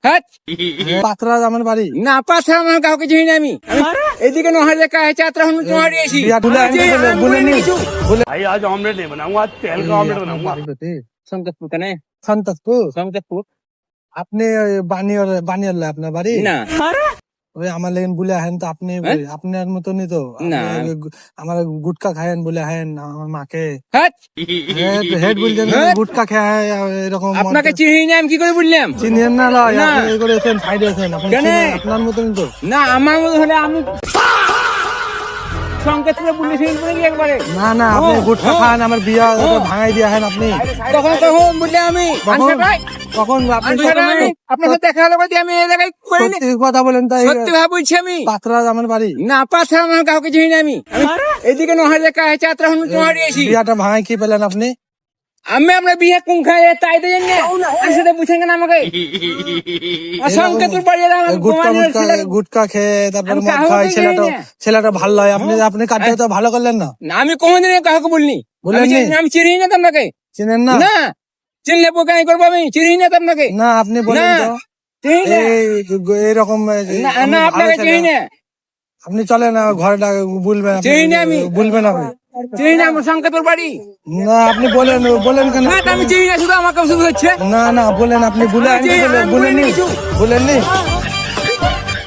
Hat Patra আমার বাড়ি না পাথর আমার কাউকে চিনি না আমি এদিকে নহর লেখা আছে চাত্রা হনু নহরি এসি भाई आज ऑमलेट नहीं बनाऊंगा आज तेल का ऑमलेट बनाऊंगा সংকেতপুর কেন সন্তোষপুর সংকেতপুর আপনি বানিয়ার আপনার বাড়ি না ওই আমার লেগেন বলে আহেন তো আপনি আপনার মতনই তো না। আমার গুটকা খায়েন বলে আহেন আমার মাকে হ্যাট হেড বলছেন গুটকা খায় এরকম আপনাকে চিনি না আমি কি করে বললাম চিনেন না লয়, না। আপনি এই করে এসেন সাইডে আছেন আপনি কেন? চিনেন, আপনার মতনই তো না আমার মতো হলে আমি সংকেতপুরে পুলিশ বলে একবারে না না আপনি গুটকা খান আমার বিয়া ভাঙাই দিয়ে আহেন আপনি তখন তখন বললে আমি কখন কখন আপনি আপনার সাথে দেখা হলো বলতে আমি এই জায়গায় করে নি। সত্যি কথা বলেন তাই সত্যি ভাবে বলছি আমি পাত্রা আমার বাড়ি না পাথর আমার কাউকে চিনি না আমি এদিকে নহর লেখা আছে চাত্রা হনু নহরি এসি বিয়াটা ভাঙাই কি পেলেন আপনি আমি আপনার বিয়ে কোন খায় তাই তো জানি না আমি সেটা বুঝেন কেন আমাকে সংকেতপুর বাড়ি এলাম গুটকা খেয়ে তারপরে আমি মদ কাউকে খায় চিনি না। ছেলেটা ভালো হয় আপনি কাজটা তো ভালো করলেন না না আমি কোনদিন কাউকে বলিনি বলেননি? আমি চিনি না তো আপনাকে চিনেন না না চিনলে পোকাই করবো আমি চিনি না তো আপনাকে না আপনি বলেন না, তো চিনি না। এইরকম না আপনাকে চিনি না আপনি চলেন ঘরটা বলবেন চিনি না আমি। বলবেন আপনি চিনি না আমার সংকেতপুর বাড়ি না আপনি বলেন কেন না আমি চিনি না শুধু আমাকে শুধু হচ্ছে না না বলেন আপনি বলেননি আমি বলিনি কিছু। বলেননি